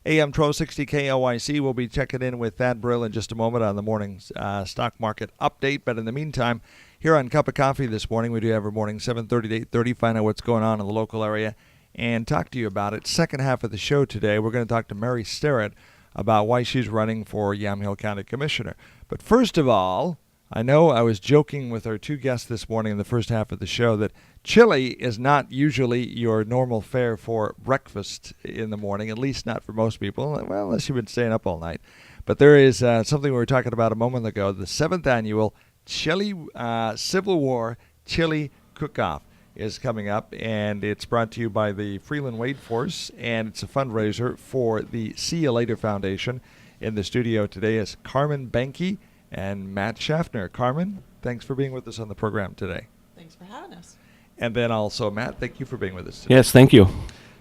AM 1260 KLYC. We'll be checking in with Thad Brill in just a moment on the morning's stock market update. But in the meantime, here on Cup of Coffee this morning, we do every morning 7:30 to 8:30, find out what's going on in the local area and talk to you about it. Second half of the show today, we're going to talk to Mary Starett about why she's running for Yamhill County Commissioner. But first of all, I know I was joking with our two guests this morning in the first half of the show that chili is not usually your normal fare for breakfast in the morning, at least not for most people, well, unless you've been staying up all night. But there is something we were talking about a moment ago, the 7th annual Civil War Chili Cookoff is coming up, and it's brought to you by the Freeland Wade Force, and it's a fundraiser for the See You Later Foundation. In the studio today is Carmen Benke and Matt Schaffner. Carmen, thanks for being with us on the program today. Thanks for having us. And then also, Matt, thank you for being with us today. Yes, thank you.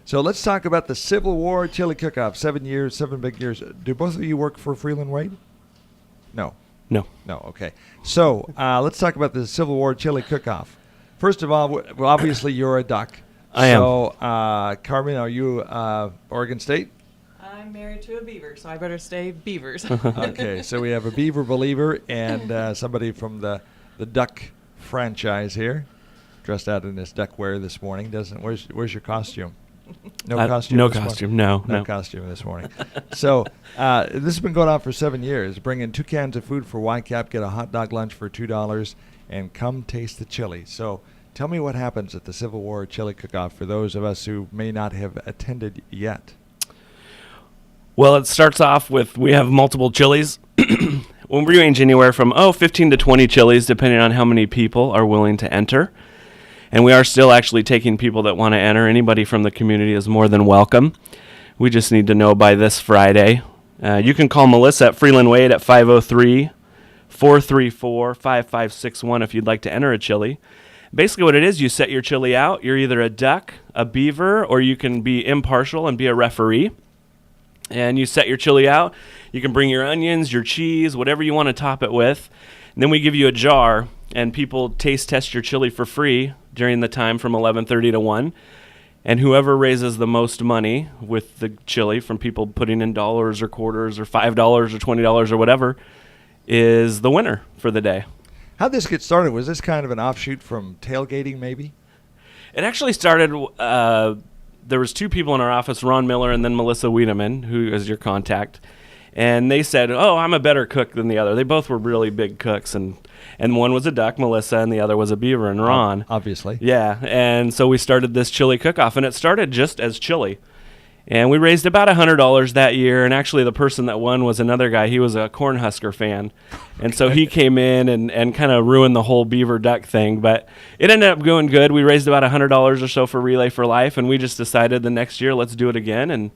So let's talk about the Civil War Chili Cook-Off. 7 years, 7 big years. Do both of you work for Freeland Wade? No. No. No, okay. So let's talk about the Civil War Chili Cook-Off. First of all, well, obviously you're a duck. I am. So, Carmen, are you Oregon State? I'm married to a beaver, so I better stay beavers. Okay, so we have a beaver believer and somebody from the duck franchise here, dressed out in this duck wear this morning. Where's your costume? No costume. No costume. No Costume this morning. So this has been going on for 7 years. Bring in 2 cans of food for YCAP, get a hot dog lunch for $2, and come taste the chili. So tell me what happens at the Civil War Chili Cook-Off for those of us who may not have attended yet. Well, it starts off with we have multiple chilies. We range anywhere from 15 to 20 chilies, depending on how many people are willing to enter. And we are still actually taking people that want to enter. Anybody from the community is more than welcome. We just need to know by this Friday. You can call Melissa at Freeland Wade at 503-434-5561 if you'd like to enter a chili. Basically what it is, you set your chili out. You're either a duck, a beaver, or you can be impartial and be a referee. And you set your chili out. You can bring your onions, your cheese, whatever you want to top it with. And then we give you a jar, and people taste test your chili for free during the time from 11:30 to 1. And whoever raises the most money with the chili from people putting in dollars or quarters or $5 or $20 or whatever is the winner for the day. How'd this get started? Was this kind of an offshoot from tailgating maybe? It actually started... there was 2 people in our office, Ron Miller and then Melissa Wiedemann, who is your contact. And they said, I'm a better cook than the other. They both were really big cooks. And one was a duck, Melissa, and the other was a beaver, and Ron. Obviously. Yeah. And so we started this chili cook-off. And it started just as chili. And we raised about $100 that year. And actually the person that won was another guy. He was a Cornhusker fan. And so he came in and kind of ruined the whole beaver duck thing. But it ended up going good. We raised about $100 or so for Relay for Life. And we just decided the next year, let's do it again. And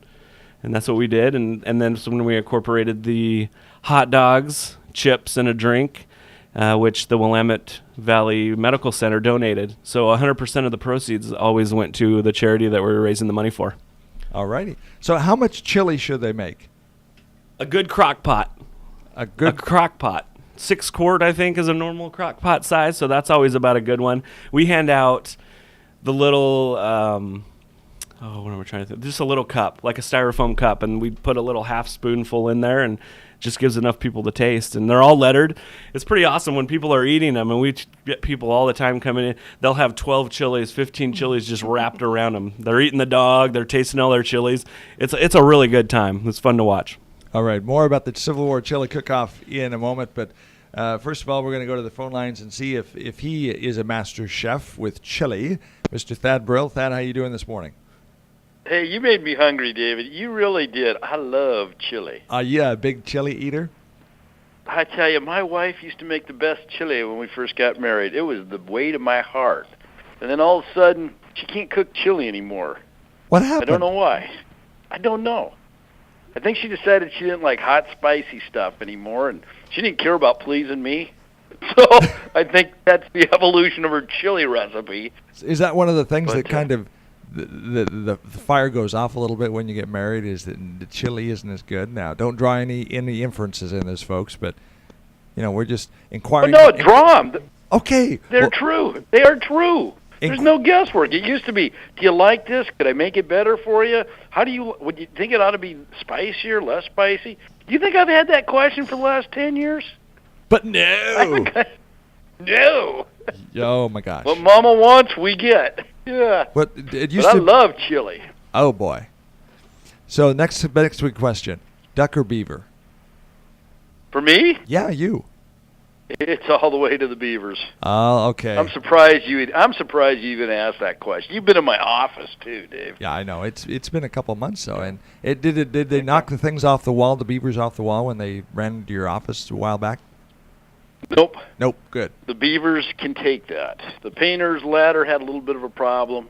that's what we did. And then so when we incorporated the hot dogs, chips, and a drink, which the Willamette Valley Medical Center donated. So 100% of the proceeds always went to the charity that we're raising the money for. All righty. So how much chili should they make? A good crock pot. A crock pot. 6 quart, I think, is a normal crock pot size, so that's always about a good one. We hand out the little, what am I trying to think? Just a little cup, like a styrofoam cup, and we put a little half spoonful in there, and just gives enough people to taste. And they're all lettered. It's pretty awesome when people are eating them, and we get people all the time coming in. They'll have 12 chilies, 15 chilies just wrapped around them. They're eating the dog. They're tasting all their chilies. It's a really good time. It's fun to watch. All right, more about the Civil War Chili Cook-Off in a moment, but first of all, we're going to go to the phone lines and see if he is a master chef with chili. Mr. Thad Brill. Thad, how you doing this morning? Hey, you made me hungry, David. You really did. I love chili. Yeah, a big chili eater? I tell you, my wife used to make the best chili when we first got married. It was the way to my heart. And then all of a sudden, she can't cook chili anymore. What happened? I don't know why. I don't know. I think she decided she didn't like hot, spicy stuff anymore, and she didn't care about pleasing me. So I think that's the evolution of her chili recipe. Is that one of the things that kind of the fire goes off a little bit when you get married, is that the chili isn't as good? Now, don't draw any inferences in this, folks, but we're just inquiring. Oh, no, draw them. Okay. They're true. They are true. There's no guesswork. It used to be, do you like this? Could I make it better for you? Would you think it ought to be spicier, less spicy? Do you think I've had that question for the last 10 years? But no. No. Oh, my gosh. What Mama wants, we get. Yeah. What it used But I to. love chili. Oh, boy. So next week question: duck or beaver? For me, Yeah, you. it's all the way to the beavers. Oh, okay. I'm surprised you even asked that question. You've been in my office too, Dave. Yeah, I know. It's been a couple of months though, and did they knock the things off the wall, the beavers off the wall when they ran into your office a while back? Nope. Nope. Good. The beavers can take that. The painter's ladder had a little bit of a problem,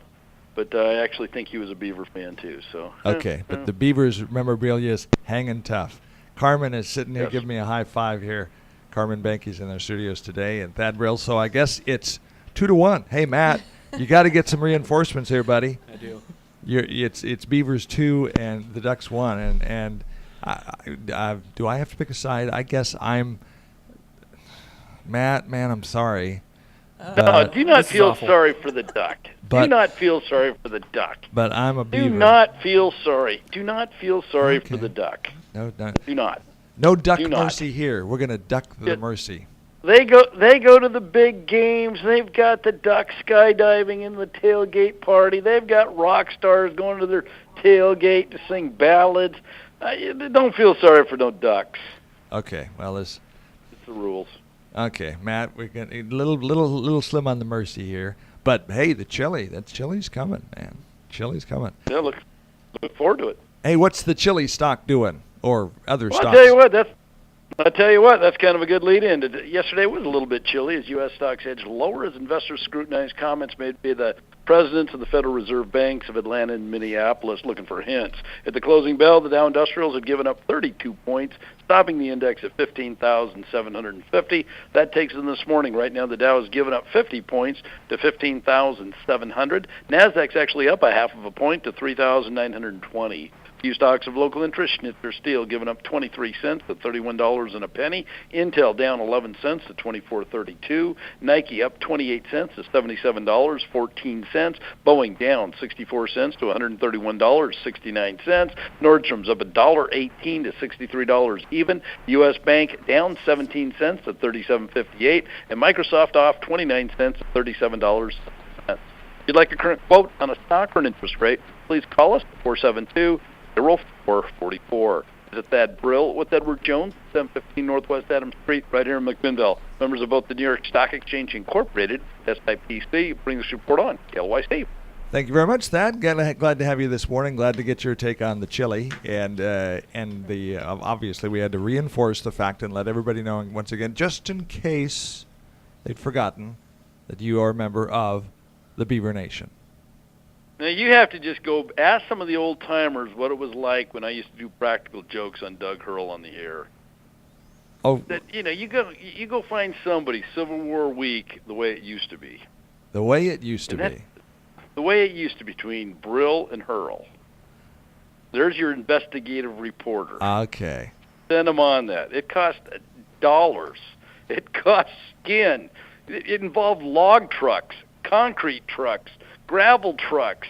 but I actually think he was a beaver fan too. So. Okay, but the beavers memorabilia is hanging tough. Carmen is sitting here giving me a high five here. Carmen Banky's in their studios today, and Thad Brill. So I guess it's 2-1. Hey, Matt, you got to get some reinforcements here, buddy. I do. It's Beavers 2 and the Ducks 1, and do I have to pick a side? I guess I'm Matt. Man, I'm sorry. No, do not this is feel awful. sorry for the duck. But- Do not feel sorry for the duck. But I'm a beaver. Do not feel sorry. Do not feel sorry for Okay. the duck. No, Do not. no duck Do not. mercy here. We're gonna duck the It- mercy. They go to the big games. They've got the duck skydiving in the tailgate party. They've got rock stars going to their tailgate to sing ballads. Don't feel sorry for no ducks. Okay, well, It's the rules. okay, Matt. We're gonna a little slim on the mercy here. But hey, the chili. That chili's coming, man. Chili's coming. Yeah, look forward to it. Hey, what's the chili stock doing, or other Well, stocks? I'll tell you what, that's kind of a good lead-in. Yesterday was a little bit chilly as U.S. stocks edged lower as investors scrutinized comments made by the presidents of the Federal Reserve Banks of Atlanta and Minneapolis looking for hints. At the closing bell, the Dow Industrials had given up 32 points, stopping the index at 15,750. That takes them this morning. Right now, the Dow has given up 50 points to 15,700. NASDAQ's actually up a half of a point to 3,920. Few stocks of local interest: Schnitzer Steel giving up 23 cents to $31 and a penny. Intel down 11 cents to $24.32. Nike up 28 cents to $77.14. Boeing down 64 cents to $131.69. Nordstrom's up $1.18 to $63 even. U.S. Bank down 17 cents to $37.58, and Microsoft off 29 cents to $37. If you'd like a current quote on a stock or an interest rate, please call us 472-0444. Visit Thad Brill with Edward Jones, 715 Northwest Adams Street, right here in McMinnville. Members of both the New York Stock Exchange Incorporated, SIPC, bring this report on. KLYC. Thank you very much, Thad. Glad to have you this morning. Glad to get your take on the chili, and obviously we had to reinforce the fact and let everybody know once again, just in case they'd forgotten, that you are a member of the Beaver Nation. Now you have to just go ask some of the old timers what it was like when I used to do practical jokes on Doug Hurl on the air. Oh, That you go find somebody Civil War week the way it used to be. the way it used to And that- be. The way it used to be between Brill and Hurl. There's your investigative reporter. Okay. Send them on that. It cost dollars. It cost skin. It involved log trucks, concrete trucks, gravel trucks,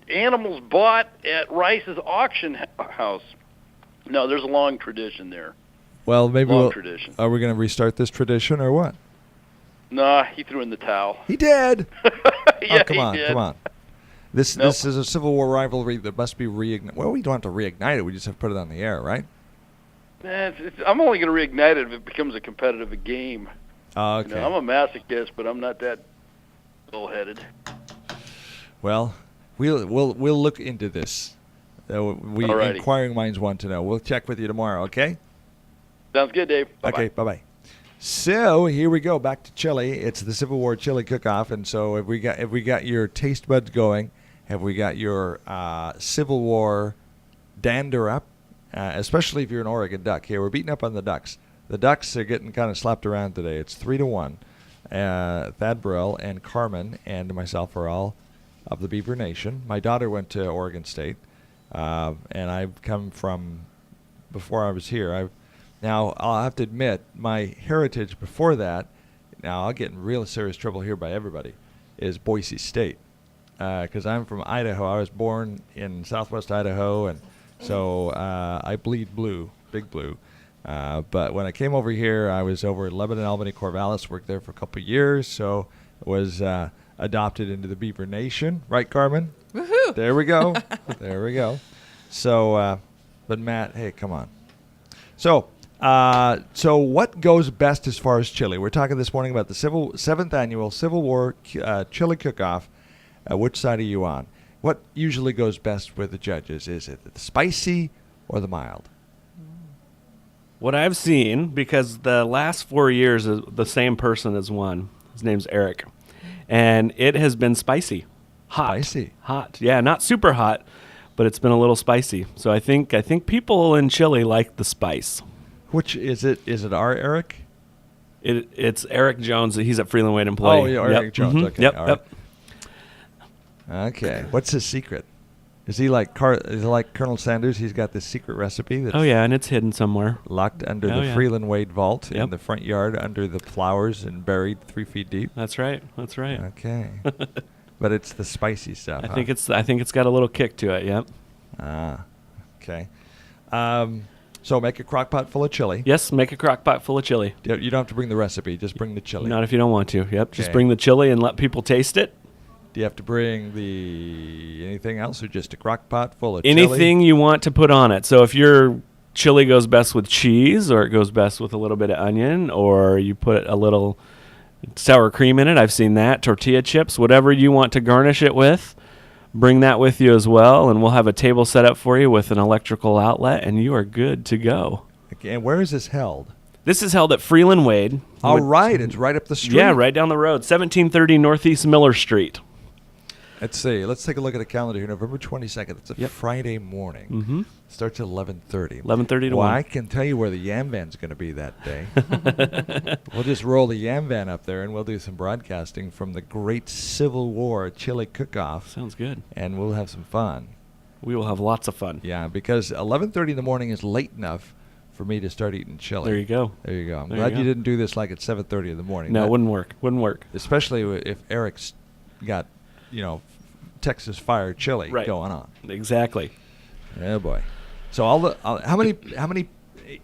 animals bought at Rice's auction house. No, there's a long tradition there. Well, maybe Long tradition. Are we going to restart this tradition or what? Nah, he threw in the towel. He did. Yeah, Oh, come on, he did. come on. This Nope. is a Civil War rivalry that must be reignited. Well, we don't have to reignite it. We just have to put it on the air, right? I'm only going to reignite it if it becomes a competitive game. Okay. I'm a masochist, but I'm not that bullheaded. Well, we'll look into this. Alrighty. Inquiring minds want to know. We'll check with you tomorrow. Okay. Sounds good, Dave. Bye-bye. Okay. Bye. So here we go, back to chili. It's the Civil War chili cook-off, and so have we got your taste buds going? Have we got your Civil War dander up? Especially if you're an Oregon Duck. Here we're beating up on the Ducks. The Ducks are getting kind of slapped around today. It's 3-1. Thad Brill and Carmen and myself are all of the Beaver Nation. My daughter went to Oregon State, and I've come from before I was here. Now, I'll have to admit, my heritage before that, now I'll get in real serious trouble here by everybody. is Boise State, because I'm from Idaho. I was born in Southwest Idaho, and so I bleed blue, big blue. But when I came over here, I was over at Lebanon, Albany, Corvallis, worked there for a couple of years, so was adopted into the Beaver Nation. Right, Carmen? Woohoo! There we go. There we go. So, but Matt, hey, come on. So what goes best as far as chili? We're talking this morning about the 7th annual Civil War chili cook-off. Which side are you on? What usually goes best with the judges? Is it the spicy or the mild? What I've seen, because the last 4 years the same person has won. His name's Eric, and it has been spicy, hot, Spicy. hot. Yeah, not super hot, but it's been a little spicy. So I think people in Chile like the spice. Which is it? Is it our Eric? It's Eric Jones. He's at Freeland Wade Employee. Oh, yeah, Eric Jones. Mhm. Okay, Yep. all Yep. Okay. What's his secret? Is he like Colonel Sanders? He's got this secret recipe that's Oh yeah, and it's hidden somewhere. locked under Oh, the yeah. Freeland Wade vault in Yep. the front yard under the flowers and buried 3 feet deep. That's right. That's right. Okay. But it's the spicy stuff. I think it's got a little kick to it. Yep. Okay. So make a crock pot full of chili. Yes. Make a crock pot full of chili. You don't have to bring the recipe. Just bring the chili. Not if you don't want to. Yep. Just Okay. bring the chili and let people taste it. Do you have to bring anything else, or just a crock pot full of chili? Anything you want to put on it. So if your chili goes best with cheese, or it goes best with a little bit of onion, or you put a little sour cream in it, I've seen that, tortilla chips, whatever you want to garnish it with, bring that with you as well, and we'll have a table set up for you with an electrical outlet, and you are good to go. Okay, and where is this held? This is held at Freeland Wade. All right, it's right up the street. Yeah, right down the road, 1730 Northeast Miller Street. Let's see. Let's take a look at the calendar here. November 22nd. It's a Yep. Friday morning. Mm-hmm. Starts at 11:30. 11:30 to Well, 1. I can tell you where the Yam Van's going to be that day. We'll just roll the Yam Van up there, and we'll do some broadcasting from the Great Civil War Chili Cook-Off, Sounds good. and we'll have some fun. We will have lots of fun. Yeah, because 11:30 in the morning is late enough for me to start eating chili. There you go. There you go. I'm There glad you you go. didn't do this like at 7:30 in the morning. No, That- it wouldn't work. Wouldn't work. especially if Eric's got, Texas fire chili Right. going on. Exactly. Oh boy. So how many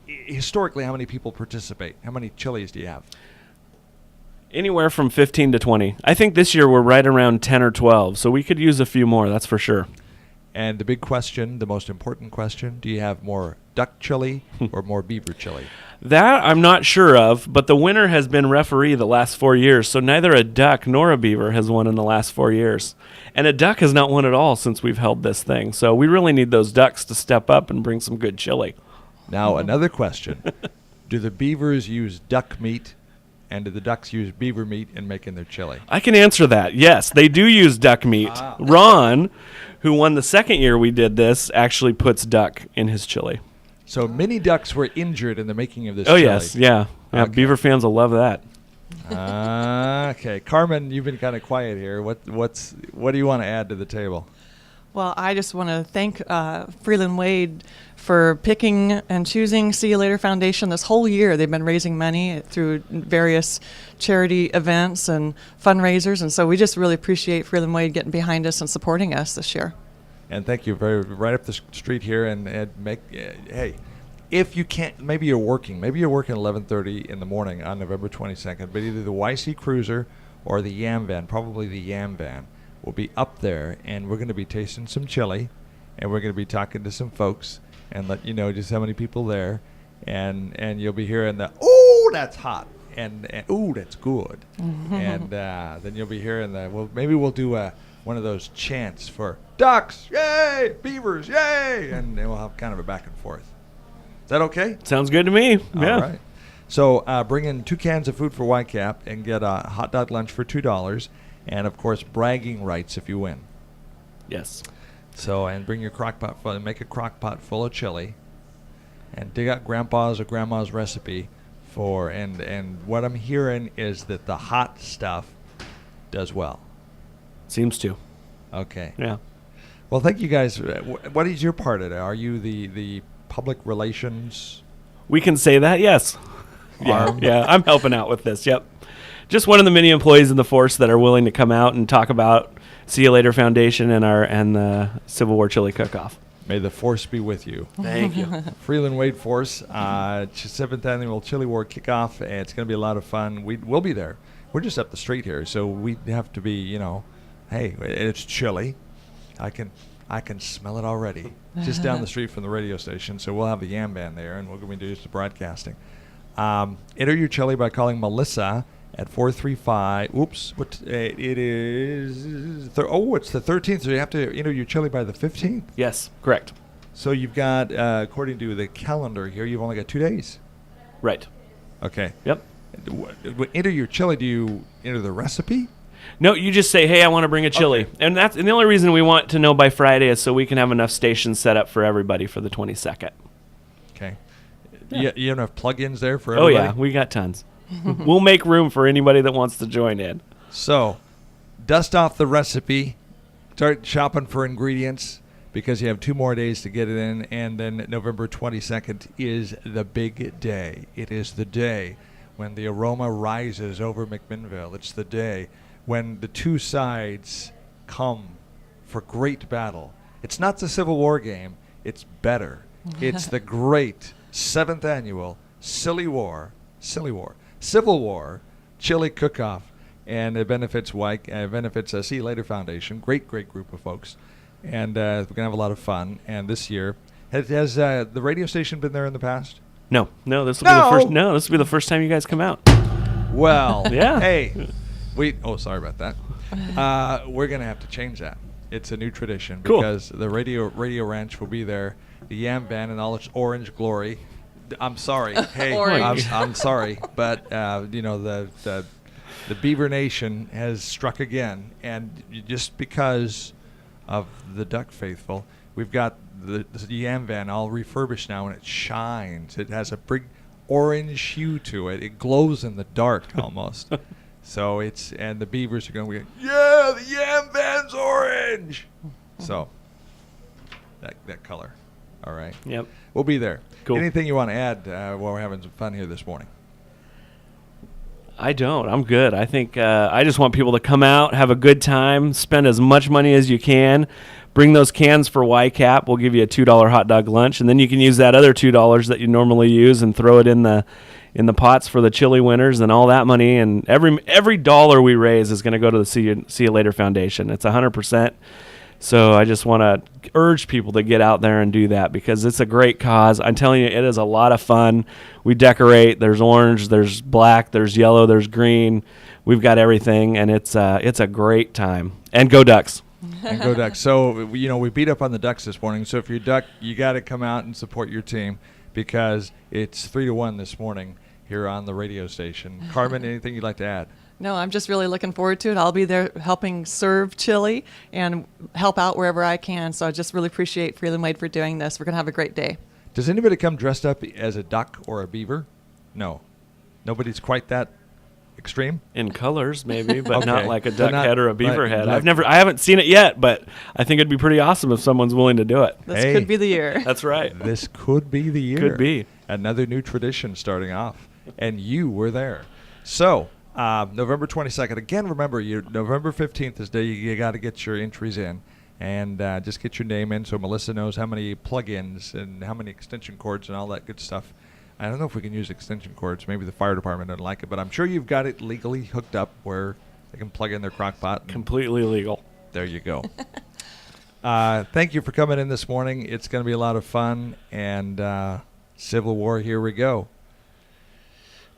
historically how many people participate? How many chilies do you have? Anywhere from 15 to 20. I think this year we're right around 10 or 12, so we could use a few more, that's for sure. And the big question, the most important question, do you have more duck chili or more beaver chili? That I'm not sure of, but the winner has been referee the last 4 years, so neither a duck nor a beaver has won in the last 4 years. And a duck has not won at all since we've held this thing, so we really need those ducks to step up and bring some good chili. Now another question. Do the beavers use duck meat and do the ducks use beaver meat in making their chili? I can answer that. Yes, they do use duck meat. Ah. Ron, who won the second year we did this, actually puts duck in his chili. So many ducks were injured in the making of this Oh, chili. yes, yeah. Okay. Beaver fans will love that. Okay. Carmen, you've been kind of quiet here. What do you want to add to the table? Well, I just want to thank Freeland Wade for picking and choosing See You Later Foundation this whole year. They've been raising money through various charity events and fundraisers, and so we just really appreciate Freeland Wade getting behind us and supporting us this year. And thank you right up the street here and make hey, if you can't, maybe you're working 11:30 in the morning on November 22nd, but either the YC Cruiser or the Yam Van, probably the Yam Van, will be up there, and we're going to be tasting some chili, and we're going to be talking to some folks and let you know just how many people there, and you'll be hearing the "ooh, that's hot," and "ooh, that's good," and then you'll be hearing maybe we'll do one of those chants for ducks, yay, beavers, yay, and then we'll have kind of a back and forth. Is that okay? Sounds good to me. Yeah. All right. So bring in 2 cans of food for YCAP and get a hot dog lunch for $2, and of course bragging rights if you win. Yes. So and bring your crock pot full, make a crock pot full of chili, and dig out grandpa's or grandma's recipe for and what I'm hearing is that the hot stuff does well. Seems to. Okay. Yeah. Well, thank you guys. What is your part of it? Are you the public relations? We can say that, yes. Yeah, Arm? yeah. I'm helping out with this. Yep. just one of the many employees in the force that are willing to come out and talk about See You Later Foundation and the Civil War Chili Cook-Off. May the force be with you. Thank you. Freeland Wade Force, 7th Annual Chili War Kickoff. It's going to be a lot of fun. We'll be there. We're just up the street here, so we have to be, hey, it's chilly. I can smell it already. Just down the street from the radio station, so we'll have the Yam Band there, and we're going to do the broadcasting. Enter your chili by calling Melissa at 435. Oops, it is. It's the 13th, so you have to enter your chili by the 15th. Yes, correct. So you've got, according to the calendar here, you've only got 2 days. Right. Okay. Yep. Enter your chili. Do you enter the recipe? No, you just say, hey, I want to bring a chili. Okay. And the only reason we want to know by Friday is so we can have enough stations set up for everybody for the 22nd. Okay. Yeah. You don't have plugins there for Oh, everybody? yeah, we got tons. We'll make room for anybody that wants to join in. So, dust off the recipe. Start shopping for ingredients because you have 2 more days to get it in. And then November 22nd is the big day. It is the day when the aroma rises over McMinnville. It's the day when the 2 sides come for great battle. It's not the Civil War game. It's better. It's the great 7th Annual Civil War Chili Cook-Off, and it benefits See You Later Foundation. Great group of folks, and we're gonna have a lot of fun. And this year, has the radio station been there in the past? No, this will be the first. No, this will be the first time you guys come out. Well, Yeah. Hey, sorry about that. We're gonna have to change that. It's a new tradition Cool. because the radio ranch will be there. The Yam Band in all its orange glory. I'm sorry. Hey, I'm sorry, but the Beaver Nation has struck again, and just because of the Duck faithful, we've got the Yam Van all refurbished now, and it shines. It has a big orange hue to it. It glows in the dark almost. So and the beavers are going to be, yeah, the Yam Van's orange. So that color. All right. Yep. We'll be there. Cool. Anything you want to add while we're having some fun here this morning? I don't. I'm good. I think I just want people to come out, have a good time, spend as much money as you can. Bring those cans for YCAP. We'll give you a $2 hot dog lunch, and then you can use that other $2 that you normally use and throw it in the pots for the chili winners and all that money. And every dollar we raise is going to go to the See You Later Foundation. It's 100%. So I just want to urge people to get out there and do that because it's a great cause. I'm telling you, it is a lot of fun. We decorate. There's orange, there's black, there's yellow, there's green. We've got everything, and it's a great time. And go Ducks. And go Ducks. So, we beat up on the Ducks this morning. So if you're Duck, you got to come out and support your team because it's 3-1 this morning here on the radio station. Carmen, anything you'd like to add? No, I'm just really looking forward to it. I'll be there helping serve chili and help out wherever I can. So I just really appreciate Freeland Wade for doing this. We're going to have a great day. Does anybody come dressed up as a duck or a beaver? No. Nobody's quite that extreme? In colors, maybe, but Okay. not like a But duck not head or a beaver like- head. like- I haven't seen it yet, but I think it'd be pretty awesome if someone's willing to do it. This Hey. could be the year. That's right. This could be the year. Could be. Another new tradition starting off. And you were there. So, November 22nd. Again, remember, November 15th is the day you got to get your entries in. And just get your name in so Melissa knows how many plug-ins and how many extension cords and all that good stuff. I don't know if we can use extension cords. Maybe the fire department doesn't like it. But I'm sure you've got it legally hooked up where they can plug in their crock pot. Completely legal. There you go. Thank you for coming in this morning. It's going to be a lot of fun. And Civil War, here we go.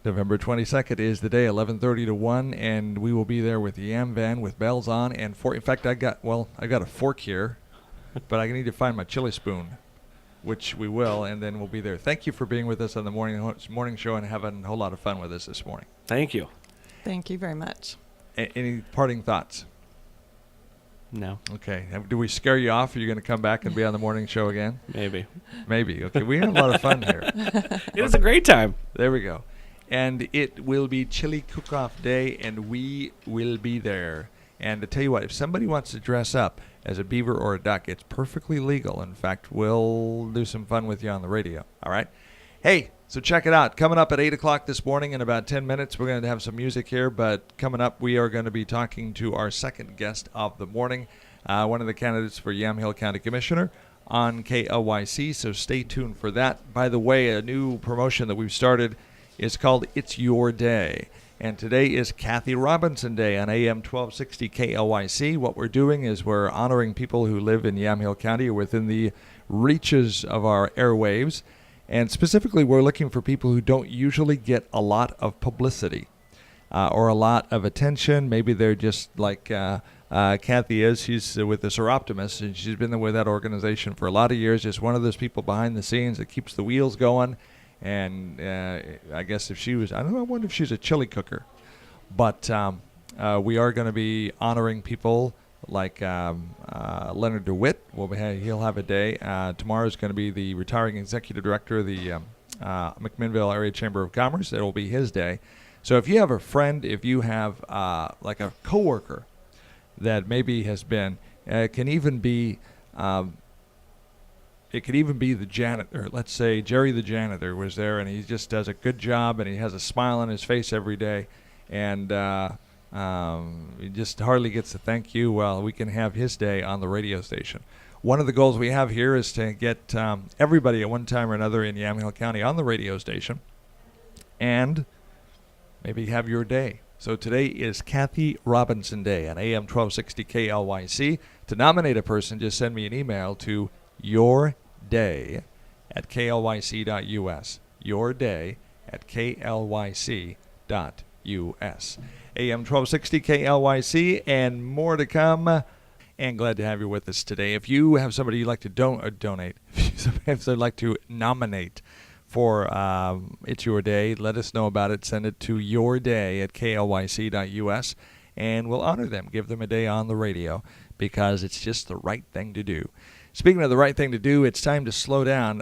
November 22nd is the day, 11:30 to 1, and we will be there with the Yam Van with bells on. And in fact, I got a fork here, but I need to find my chili spoon, which we will, and then we'll be there. Thank you for being with us on the morning show and having a whole lot of fun with us this morning. Thank you. Thank you very much. Any parting thoughts? No, Okay. Do we scare you off? Are you going to come back and be on the morning show again? maybe. Maybe. Okay. We had a lot of fun here. It was a great time. There we go. And it will be Chili Cook-Off Day, and we will be there. And to tell you what, if somebody wants to dress up as a beaver or a duck, it's perfectly legal. In fact, we'll do some fun with you on the radio. All right? Hey, so check it out. Coming up at 8 o'clock this morning in about 10 minutes, we're going to have some music here. But coming up, we are going to be talking to our second guest of the morning, one of the candidates for Yamhill County Commissioner on KLYC. So stay tuned for that. By the way, a new promotion that we've started is called It's Your Day. And today is Kathy Robinson Day on AM 1260 KLYC. What we're doing is we're honoring people who live in Yamhill County or within the reaches of our airwaves. And specifically, we're looking for people who don't usually get a lot of publicity or a lot of attention. Maybe they're just like Kathy is. She's with the Seroptimists, and she's been with that organization for a lot of years. Just one of those people behind the scenes that keeps the wheels going. And I guess if she was, I don't know, I wonder if she's a chili cooker. But we are going to be honoring people like Leonard DeWitt. He'll have a day. Tomorrow is going to be the retiring executive director of the McMinnville Area Chamber of Commerce. It will be his day. So if you have a friend, if you have like a coworker that maybe has been, it can even be the janitor. Let's say Jerry the janitor was there, and he just does a good job, and he has a smile on his face every day, and he just hardly gets a thank you. Well, we can have his day on the radio station. One of the goals we have here is to get everybody at one time or another in Yamhill County on the radio station, and maybe have your day. So today is Kathy Robinson Day on AM 1260 KLYC. To nominate a person, just send me an email to yourday@klyc.us. yourday@klyc.us. AM 1260 KLYC, and more to come. And glad to have you with us today. If you have somebody you'd like to donate, if they'd like to nominate for It's Your Day, let us know about it. Send it to yourday@klyc.us, and we'll honor them. Give them a day on the radio because it's just the right thing to do. Speaking of the right thing to do, it's time to slow down.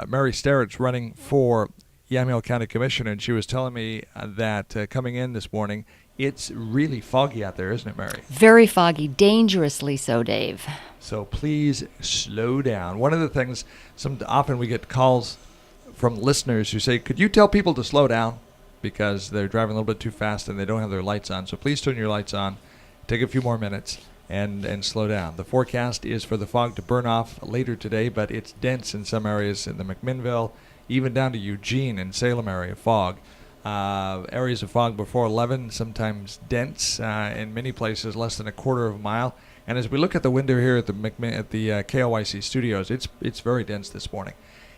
Mary Starett's running for Yamhill County Commissioner, and she was telling me that coming in this morning, it's really foggy out there, isn't it, Mary? Very foggy, dangerously so, Dave. So please slow down. One of the things, often we get calls from listeners who say, could you tell people to slow down because they're driving a little bit too fast and they don't have their lights on. So please turn your lights on, take a few more minutes, and slow down. The forecast is for the fog to burn off later today, but it's dense in some areas in the McMinnville, even down to Eugene and Salem area fog. Areas of fog before 11, sometimes dense, in many places less than a quarter of a mile. And as we look at the window here at the KLYC studios, it's very dense this morning.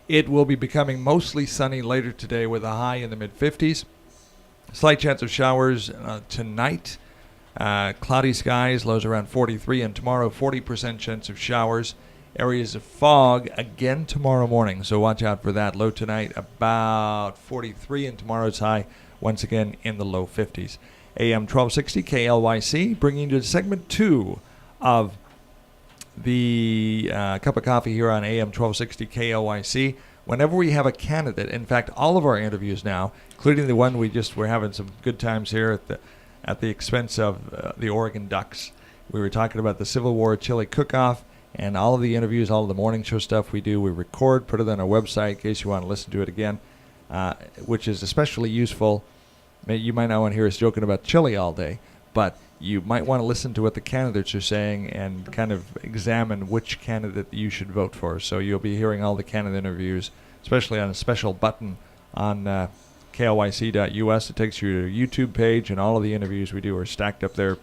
It will be becoming mostly sunny later today with a high in the mid-50s. Slight chance of showers tonight. Cloudy skies, lows around 43, and tomorrow 40% chance of showers. Areas of fog again tomorrow morning, so watch out for that. Low tonight about 43, and tomorrow's high once again in the low 50s. AM 1260 KLYC, bringing you to segment 2 of the Cup of Coffee here on AM 1260 KLYC. Whenever we have a candidate, in fact, all of our interviews now, including the one we're having some good times here at the expense of the Oregon Ducks. We were talking about the Civil War chili cook-off, and all of the interviews, all of the morning show stuff we do, we record, put it on our website in case you want to listen to it again, which is especially useful. You might not want to hear us joking about chili all day, but you might want to listen to what the candidates are saying and kind of examine which candidate you should vote for. So you'll be hearing all the candidate interviews, especially on a special button on KLYC.us. It takes you to your YouTube page, and all of the interviews we do are stacked up there.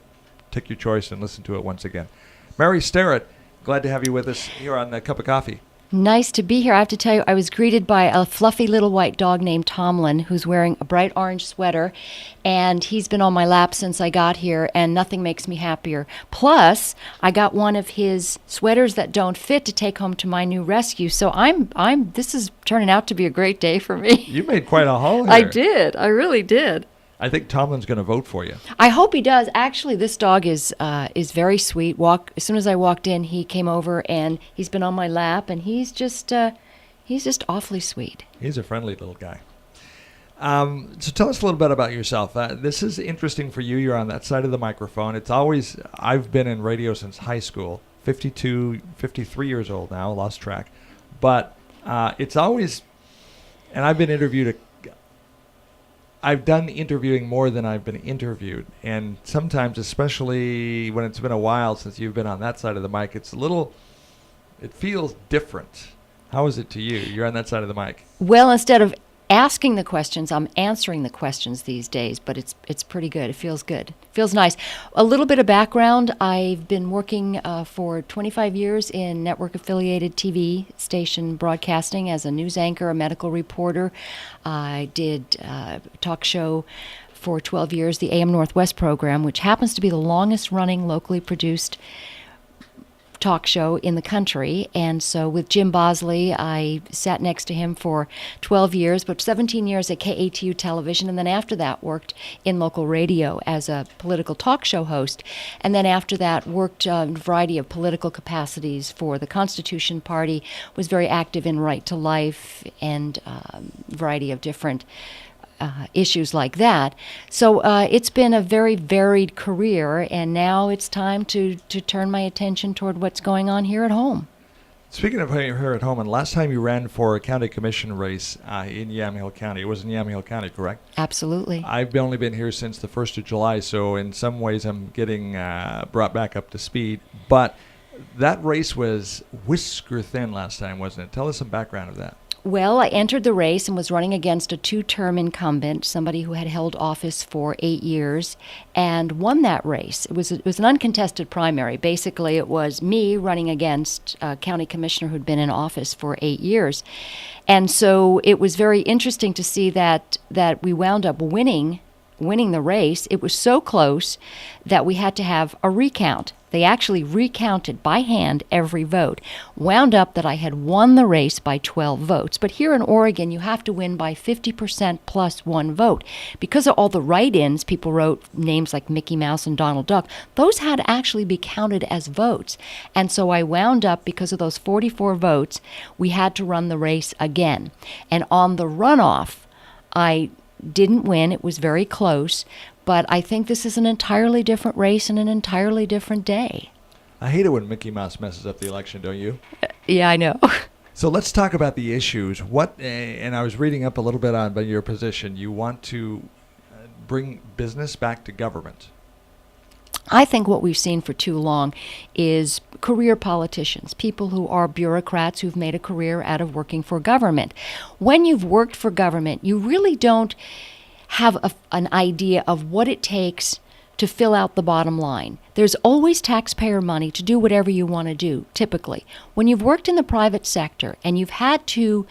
Take your choice and listen to it once again. Mary Starett, glad to have you with us here on the Cup of Coffee. Nice to be here. I have to tell you, I was greeted by a fluffy little white dog named Tomlin, who's wearing a bright orange sweater, and he's been on my lap since I got here, and nothing makes me happier. Plus, I got one of his sweaters that don't fit to take home to my new rescue. So this is turning out to be a great day for me. You made quite a haul here. I did. I really did. I think Tomlin's going to vote for you. I hope he does. Actually, this dog is very sweet. As soon as I walked in, he came over and he's been on my lap, and he's just awfully sweet. He's a friendly little guy. So tell us a little bit about yourself. This is interesting for you. You're on that side of the microphone. I've been in radio since high school. 53 years old now. Lost track, but it's always. And I've done interviewing more than I've been interviewed. And sometimes, especially when it's been a while since you've been on that side of the mic, it feels different. How is it to you? You're on that side of the mic. Well, instead of asking the questions, I'm answering the questions these days, but it's pretty good. It feels good. Feels nice. A little bit of background. I've been working for 25 years in network-affiliated TV station broadcasting as a news anchor, a medical reporter. I did a talk show for 12 years, the AM Northwest program, which happens to be the longest-running locally produced talk show in the country. And so with Jim Bosley, I sat next to him for 12 years, but 17 years at KATU television, and then after that worked in local radio as a political talk show host. And then after that worked in a variety of political capacities for the Constitution Party, was very active in Right to Life and a variety of different issues like that. So it's been a very varied career, and now it's time to turn my attention toward what's going on here at home. Speaking of here at home, and last time you ran for a county commission race in Yamhill County. It was in Yamhill County, correct? Absolutely. I've only been here since the 1st of July, so in some ways I'm getting brought back up to speed. But that race was whisker thin last time, wasn't it? Tell us some background of that. Well, I entered the race and was running against a 2-term incumbent, somebody who had held office for 8 years, and won that race. It was an uncontested primary. Basically, it was me running against a county commissioner who'd been in office for 8 years. And so it was very interesting to see that we wound up winning the race. It was so close that we had to have a recount. They actually recounted by hand every vote. Wound up that I had won the race by 12 votes. But here in Oregon, you have to win by 50% plus 1 vote. Because of all the write-ins, people wrote names like Mickey Mouse and Donald Duck. Those had to actually be counted as votes. And so I wound up, because of those 44 votes, we had to run the race again. And on the runoff, I didn't win. It was very close. But I think this is an entirely different race and an entirely different day. I hate it when Mickey Mouse messes up the election, don't you? Yeah, I know. So let's talk about the issues. And I was reading up a little bit on your position. You want to bring business back to government. I think what we've seen for too long is career politicians, people who are bureaucrats who've made a career out of working for government. When you've worked for government, you really don't have an idea of what it takes to fill out the bottom line. There's always taxpayer money to do whatever you want to do, typically. When you've worked in the private sector and you've had to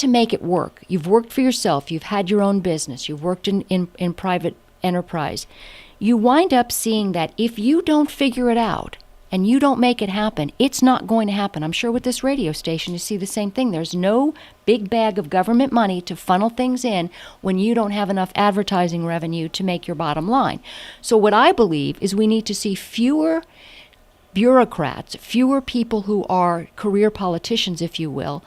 make it work, you've worked for yourself, you've had your own business, you've worked in private enterprise, you wind up seeing that if you don't figure it out and you don't make it happen, it's not going to happen. I'm sure with this radio station you see the same thing. There's no big bag of government money to funnel things in when you don't have enough advertising revenue to make your bottom line. So what I believe is we need to see fewer bureaucrats, fewer people who are career politicians, if you will,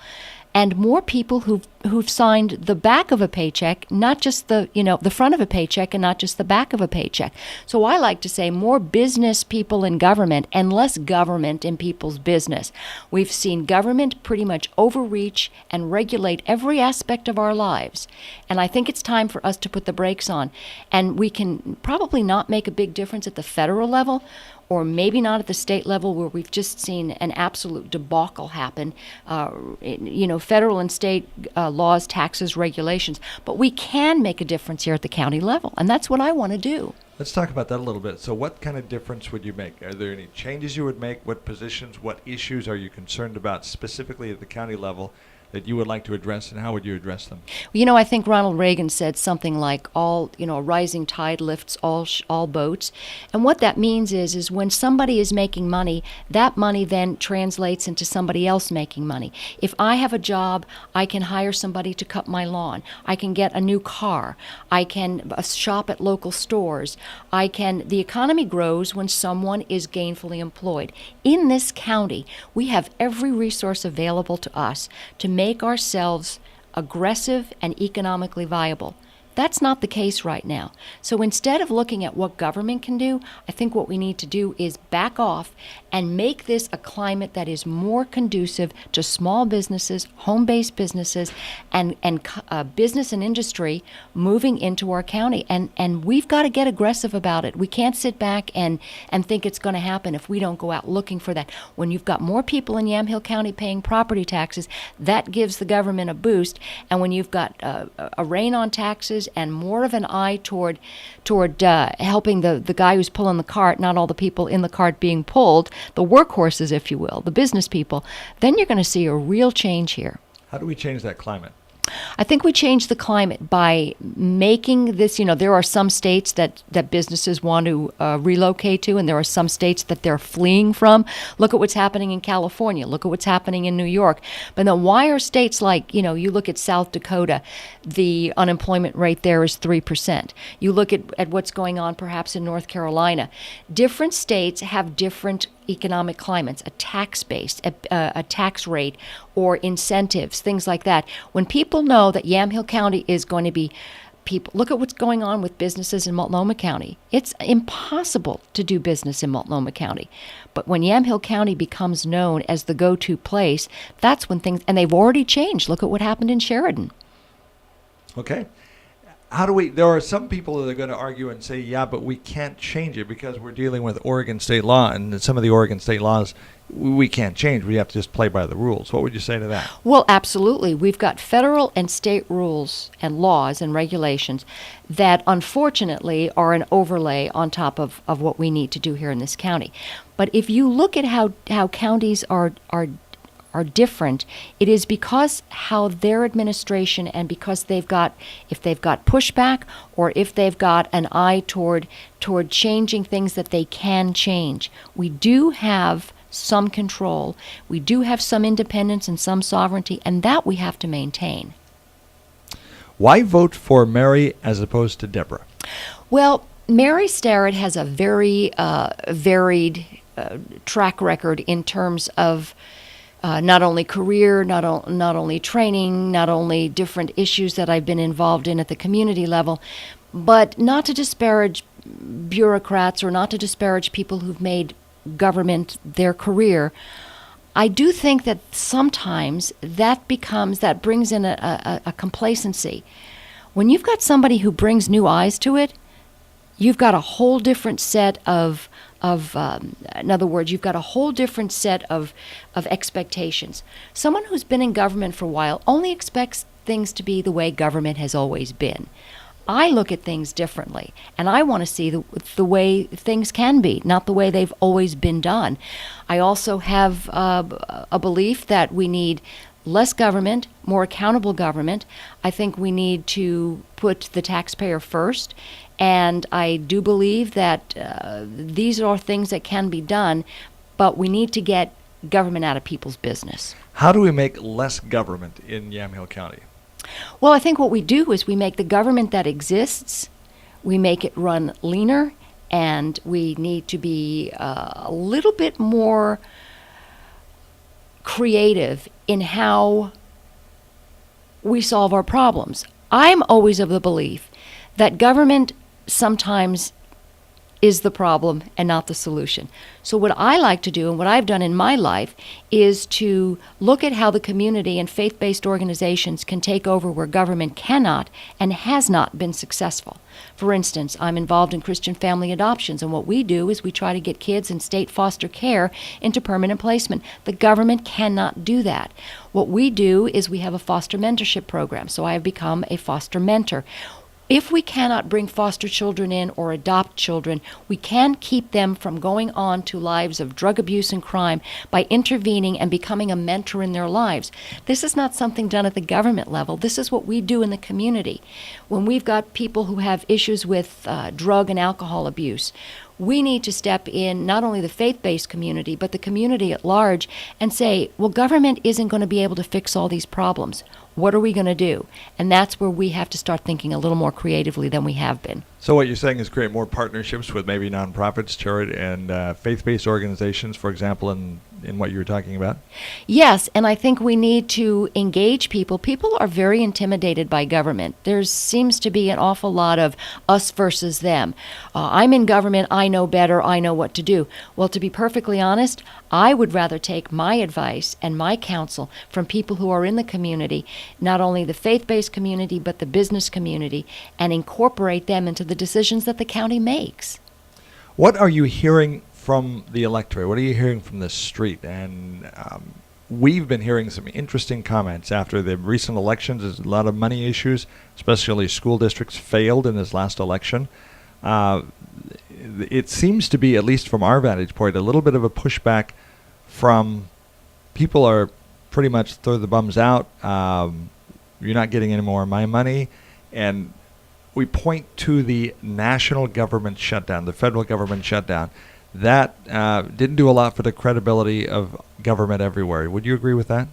and more people who've signed the back of a paycheck, not just the front of a paycheck and not just the back of a paycheck. So I like to say more business people in government and less government in people's business. We've seen government pretty much overreach and regulate every aspect of our lives. And I think it's time for us to put the brakes on. And we can probably not make a big difference at the federal level, or maybe not at the state level, where we've just seen an absolute debacle happen, federal and state laws, taxes, regulations. But we can make a difference here at the county level, and that's what I want to do. Let's talk about that a little bit. So what kind of difference would you make? Are there any changes you would make? What positions, what issues are you concerned about specifically at the county level that you would like to address, and how would you address them? I think Ronald Reagan said something like, a rising tide lifts all boats. And what that means is when somebody is making money, that money then translates into somebody else making money. If I have a job, I can hire somebody to cut my lawn. I can get a new car. I can shop at local stores. The economy grows when someone is gainfully employed. In this county, we have every resource available to us to make ourselves aggressive and economically viable. That's not the case right now. So instead of looking at what government can do, I think what we need to do is back off and make this a climate that is more conducive to small businesses, home-based businesses, and business and industry moving into our county. And we've got to get aggressive about it. We can't sit back and think it's going to happen if we don't go out looking for that. When you've got more people in Yamhill County paying property taxes, that gives the government a boost. And when you've got a rein on taxes and more of an eye toward helping the guy who's pulling the cart, not all the people in the cart being pulled, the workhorses, if you will, the business people, then you're going to see a real change here. How do we change that climate? I think we change the climate by making this, there are some states that businesses want to relocate to, and there are some states that they're fleeing from. Look at what's happening in California. Look at what's happening in New York. But then why are states like, you look at South Dakota, the unemployment rate there is 3%. You look at what's going on perhaps in North Carolina. Different states have different economic climates, a tax base, a tax rate, or incentives, things like that. When people know that Yamhill County is going to be look at what's going on with businesses in Multnomah County. It's impossible to do business in Multnomah County. But when Yamhill County becomes known as the go-to place, that's when things, and they've already changed. Look at what happened in Sheridan. Okay. There are some people that are going to argue and say, yeah, but we can't change it because we're dealing with Oregon state law, and some of the Oregon state laws we can't change. We have to just play by the rules. What would you say to that? Well, absolutely. We've got federal and state rules and laws and regulations that unfortunately are an overlay on top of what we need to do here in this county. But if you look at how counties are different, it is because how their administration, and because if they've got pushback, or if they've got an eye toward changing things that they can change. We do have some control, we do have some independence and some sovereignty, and that we have to maintain. Why vote for Mary as opposed to Deborah? Well, Mary Starett has a very varied track record in terms of not only career, not only training, not only different issues that I've been involved in at the community level, but not to disparage bureaucrats or not to disparage people who've made government their career. I do think that sometimes that brings in a complacency. When you've got somebody who brings new eyes to it, you've got a whole different set of in other words, you've got a whole different set of expectations. Someone who's been in government for a while only expects things to be the way government has always been. I look at things differently, and I want to see the way things can be, not the way they've always been done. I also have a belief that we need less government, more accountable government. I think we need to put the taxpayer first. And I do believe that these are things that can be done, but we need to get government out of people's business. How do we make less government in Yamhill County? Well, I think what we do is we make the government that exists, we make it run leaner, and we need to be a little bit more creative in how we solve our problems. I'm always of the belief that government sometimes is the problem and not the solution. So what I like to do, and what I've done in my life, is to look at how the community and faith-based organizations can take over where government cannot and has not been successful. For instance, I'm involved in Christian family adoptions, and what we do is we try to get kids in state foster care into permanent placement. The government cannot do that. What we do is we have a foster mentorship program, so I have become a foster mentor. If we cannot bring foster children in or adopt children, we can keep them from going on to lives of drug abuse and crime by intervening and becoming a mentor in their lives. This is not something done at the government level. This is what we do in the community. When we've got people who have issues with drug and alcohol abuse, we need to step in, not only the faith-based community, but the community at large, and say, well, government isn't going to be able to fix all these problems. What are we going to do? And that's where we have to start thinking a little more creatively than we have been. So what you're saying is create more partnerships with maybe nonprofits, charity, and faith-based organizations, for example, in in what you were talking about? Yes, and I think we need to engage people. People are very intimidated by government. There seems to be an awful lot of us versus them. I'm in government, I know better, I know what to do. Well, to be perfectly honest, I would rather take my advice and my counsel from people who are in the community, not only the faith-based community, but the business community, and incorporate them into the decisions that the county makes. What are you hearing from the electorate? What are you hearing from the street? And we've been hearing some interesting comments after the recent elections. There's a lot of money issues, especially school districts failed in this last election. It seems to be, at least from our vantage point, a little bit of a pushback from people are pretty much throw the bums out. You're not getting any more of my money. And we point to the national government shutdown, the federal government shutdown. That didn't do a lot for the credibility of government everywhere. Would you agree with that?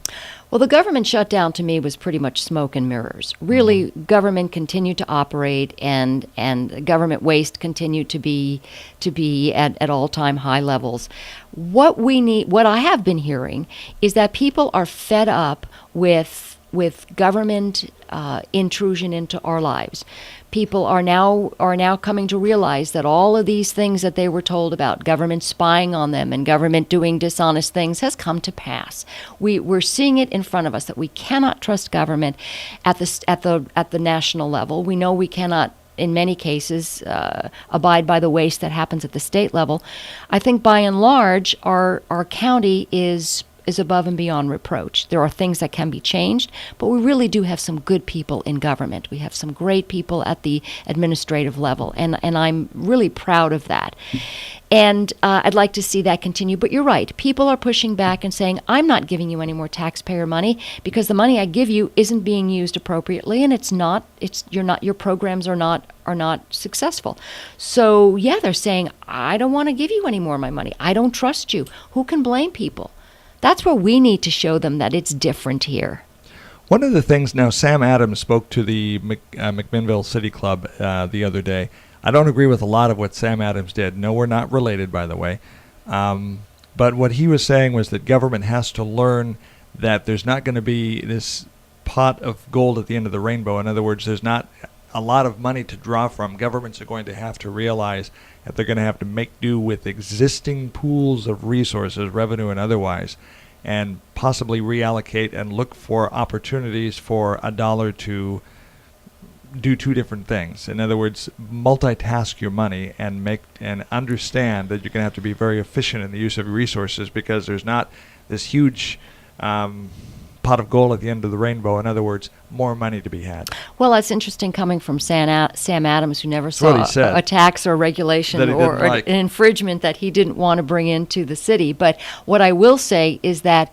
Well, the government shutdown to me was pretty much smoke and mirrors. Really, government continued to operate, and government waste continued to be at all-time high levels. What I have been hearing, is that people are fed up with government intrusion into our lives. People are now coming to realize that all of these things that they were told about government spying on them and government doing dishonest things has come to pass. We're seeing it in front of us that we cannot trust government at the national level. We know we cannot, in many cases, abide by the waste that happens at the state level. I think by and large, our county is above and beyond reproach. There are things that can be changed, but we really do have some good people in government. We have some great people at the administrative level, and I'm really proud of that. And I'd like to see that continue. But you're right. People are pushing back and saying, I'm not giving you any more taxpayer money because the money I give you isn't being used appropriately, and your programs are not successful. So yeah, they're saying, I don't want to give you any more of my money. I don't trust you. Who can blame people? That's where we need to show them that it's different here. One of the things, now Sam Adams spoke to the McMinnville City Club the other day. I don't agree with a lot of what Sam Adams did. No, we're not related, by the way. But what he was saying was that government has to learn that there's not going to be this pot of gold at the end of the rainbow. In other words, there's not a lot of money to draw from. Governments are going to have to realize that they're going to have to make do with existing pools of resources, revenue and otherwise, and possibly reallocate and look for opportunities for a dollar to do two different things. In other words, multitask your money and understand that you're going to have to be very efficient in the use of your resources, because there's not this huge pot of gold at the end of the rainbow. In other words, more money to be had. Well, that's interesting coming from Sam Adams, who never saw a tax or regulation or an infringement that he didn't want to bring into the city. But what I will say is that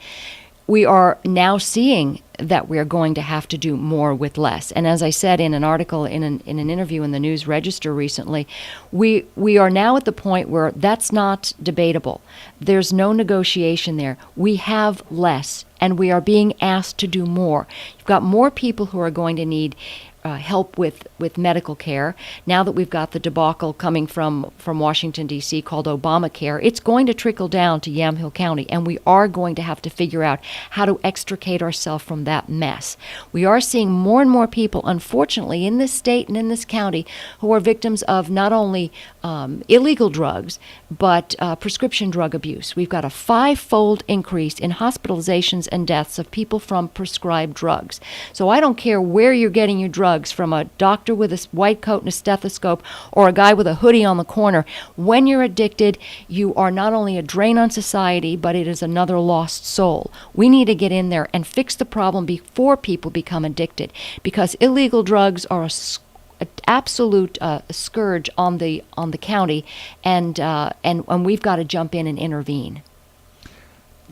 we are now seeing that we are going to have to do more with less. And as I said in an article, in an interview in the News Register recently, we are now at the point where that's not debatable. There's no negotiation there. We have less, and we are being asked to do more. You've got more people who are going to need help with medical care. Now that we've got the debacle coming from Washington, D.C. called Obamacare, it's going to trickle down to Yamhill County, and we are going to have to figure out how to extricate ourselves from that mess. We are seeing more and more people, unfortunately, in this state and in this county who are victims of not only illegal drugs, but prescription drug abuse. We've got a 5-fold increase in hospitalizations and deaths of people from prescribed drugs. So I don't care where you're getting your drugs, from a doctor with a white coat and a stethoscope or a guy with a hoodie on the corner. When you're addicted, you are not only a drain on society, but it is another lost soul. We need to get in there and fix the problem before people become addicted, because illegal drugs are an absolute scourge on the county, and we've got to jump in and intervene.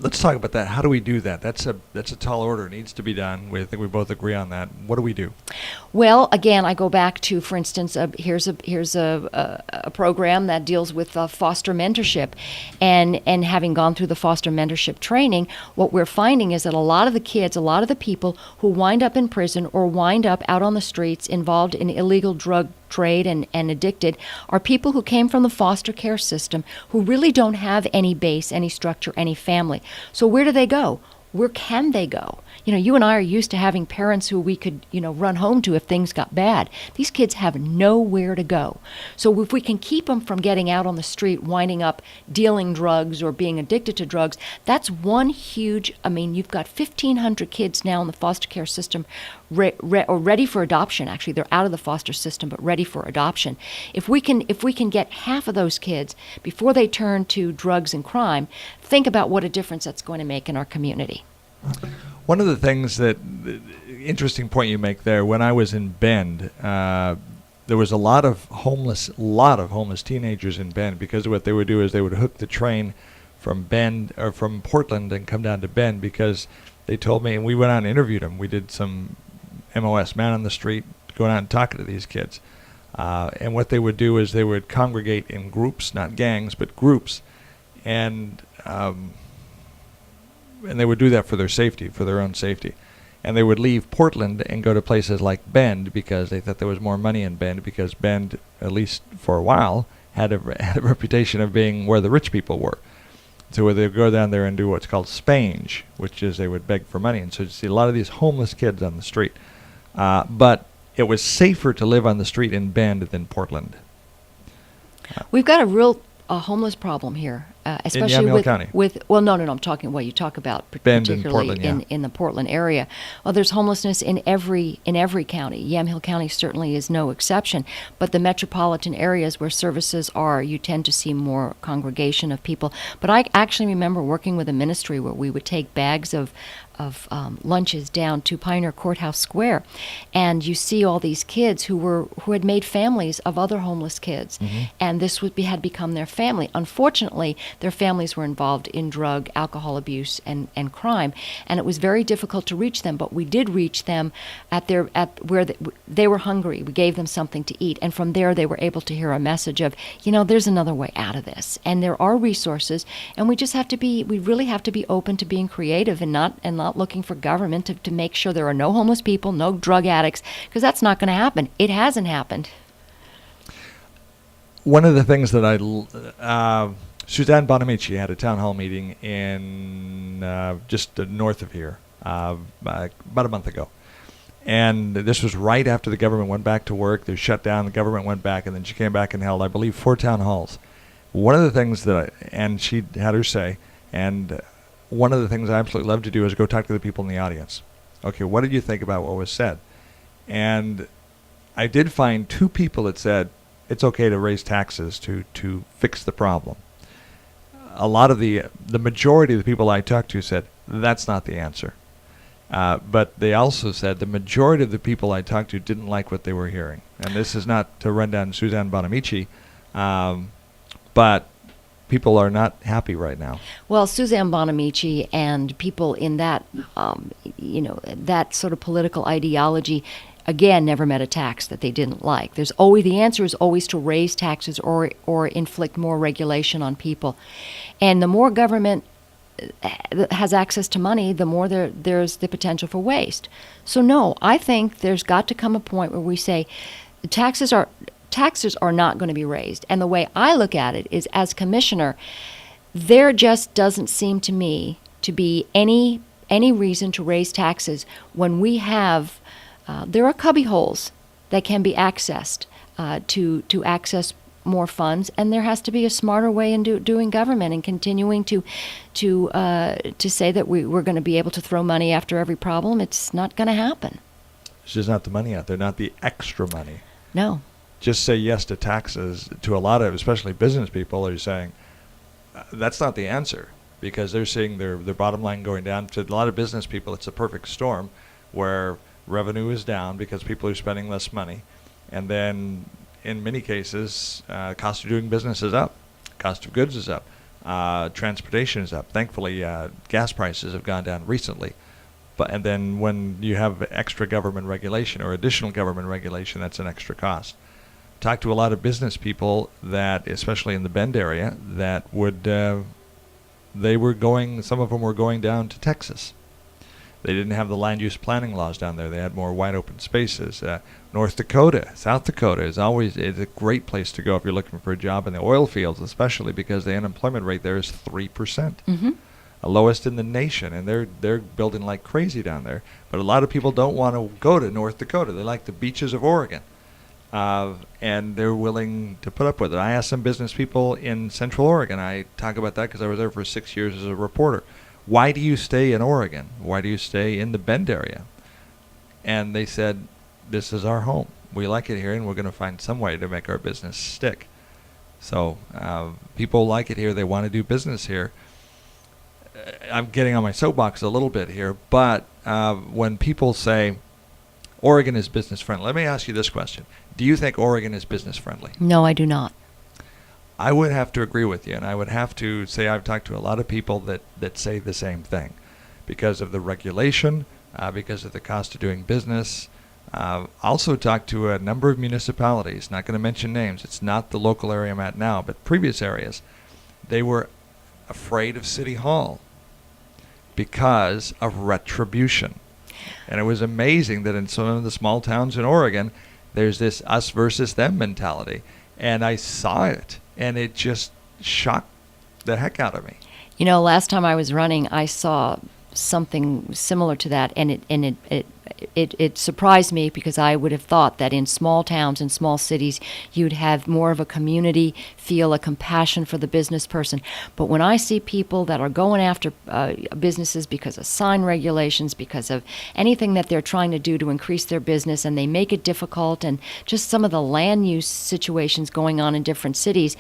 Let's talk about that. How do we do that? That's a tall order. It needs to be done. I think we both agree on that. What do we do? Well, again, I go back to, for instance, here's a program that deals with foster mentorship, and having gone through the foster mentorship training, what we're finding is that a lot of the kids, a lot of the people who wind up in prison or wind up out on the streets involved in illegal drug trade and addicted are people who came from the foster care system who really don't have any base, any structure, any family. So where do they go? Where can they go? You know, you and I are used to having parents who we could, run home to if things got bad. These kids have nowhere to go. So if we can keep them from getting out on the street, winding up dealing drugs or being addicted to drugs, that's one huge, you've got 1,500 kids now in the foster care system ready for adoption. Actually, they're out of the foster system, but ready for adoption. If we can get half of those kids before they turn to drugs and crime, think about what a difference that's going to make in our community. One of the things interesting point you make there, when I was in Bend, there was a lot of homeless teenagers in Bend, because what they would do is they would hook the train from Bend or from Portland and come down to Bend, because they told me, and we went out and interviewed them. We did some MOS, man on the street, going out and talking to these kids. And what they would do is they would congregate in groups, not gangs, but groups, and they would do that for their safety, for their own safety. And they would leave Portland and go to places like Bend, because they thought there was more money in Bend, because Bend, at least for a while, had a reputation of being where the rich people were. So they would go down there and do what's called spange, which is they would beg for money. And so you see a lot of these homeless kids on the street. But it was safer to live on the street in Bend than Portland. We've got a real homeless problem here, especially in Yamhill with County. I'm talking what you talk about Bend and particularly Portland, in the Portland area. Well, there's homelessness in every county. Yamhill County certainly is no exception, but the metropolitan areas where services are, you tend to see more congregation of people. But I actually remember working with a ministry where we would take bags of lunches down to Pioneer Courthouse Square, and you see all these kids who had made families of other homeless kids, and this had become their family. Unfortunately, their families were involved in drug, alcohol abuse, and crime, and it was very difficult to reach them. But we did reach them at where they were hungry. We gave them something to eat, and from there they were able to hear a message of, there's another way out of this, and there are resources, and we really have to be open to being creative and not looking for government to make sure there are no homeless people, no drug addicts, because that's not going to happen. It hasn't happened. One of the things that Suzanne Bonamici had a town hall meeting in just north of here about a month ago. And this was right after the government went back to work. They shut down, the government went back, and then she came back and held, I believe, 4 town halls. One of the things and she had her say, and one of the things I absolutely love to do is go talk to the people in the audience. Okay, what did you think about what was said? And I did find 2 people that said it's okay to raise taxes to fix the problem. A lot of the majority of the people I talked to said that's not the answer. But they also said the majority of the people I talked to didn't like what they were hearing. And this is not to run down Suzanne Bonamici, but people are not happy right now. Well, Suzanne Bonamici and people in that, that sort of political ideology, again, never met a tax that they didn't like. The answer is always to raise taxes or inflict more regulation on people. And the more government has access to money, the more there's the potential for waste. So no, I think there's got to come a point where we say taxes are not going to be raised. And the way I look at it is, as commissioner, there just doesn't seem to me to be any reason to raise taxes when we have there are cubby holes that can be accessed to access more funds, and there has to be a smarter way in doing government, and continuing to say that we're going to be able to throw money after every problem. It's not going to happen. It's just not the money out there, not the extra money. No. Just say yes to taxes to a lot of, especially business people, are saying that's not the answer, because they're seeing their bottom line going down. To a lot of business people, it's a perfect storm where revenue is down because people are spending less money, and then in many cases, cost of doing business is up, cost of goods is up, transportation is up. Thankfully, gas prices have gone down recently. And then when you have extra government regulation or additional government regulation, that's an extra cost. Talked to a lot of business people that, especially in the Bend area, that some of them were going down to Texas. They didn't have the land use planning laws down there. They had more wide open spaces. North Dakota, South Dakota is a great place to go if you're looking for a job in the oil fields, especially because the unemployment rate there is 3%. Mm-hmm. Lowest in the nation, and they're building like crazy down there. But a lot of people don't want to go to North Dakota. They like the beaches of Oregon, and they're willing to put up with it. I asked some business people in Central Oregon. I talk about that because I was there for 6 years as a reporter. Why do you stay in Oregon? Why do you stay in the Bend area? And they said, this is our home. We like it here, and we're going to find some way to make our business stick. So people like it here. They want to do business here. I'm getting on my soapbox a little bit here, but when people say Oregon is business friendly, let me ask you this question. Do you think Oregon is business friendly? No, I do not. I would have to agree with you, and I would have to say I've talked to a lot of people that say the same thing because of the regulation, because of the cost of doing business. Also talked to a number of municipalities, not going to mention names. It's not the local area I'm at now, but previous areas. They were afraid of City Hall because of retribution. And it was amazing that in some of the small towns in Oregon, there's this us versus them mentality. And I saw it, and it just shocked the heck out of me. You know, last time I was running, I saw something similar to that, and it surprised me because I would have thought that in small towns and small cities you'd have more of a community feel, a compassion for the business person. But when I see people that are going after businesses because of sign regulations, because of anything that they're trying to do to increase their business, and they make it difficult, and just some of the land use situations going on in different cities,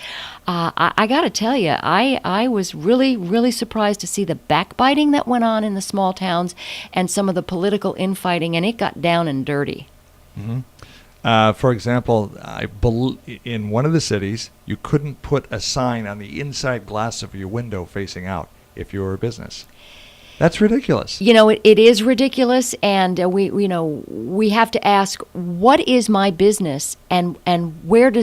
I got to tell you, I was really, really surprised to see the backbiting that went on in the small towns and some of the political infighting, and it got down and dirty. Mm-hmm. For example, in one of the cities, you couldn't put a sign on the inside glass of your window facing out if you were a business. That's ridiculous. You know, it is ridiculous, and we have to ask, what is my business, and where do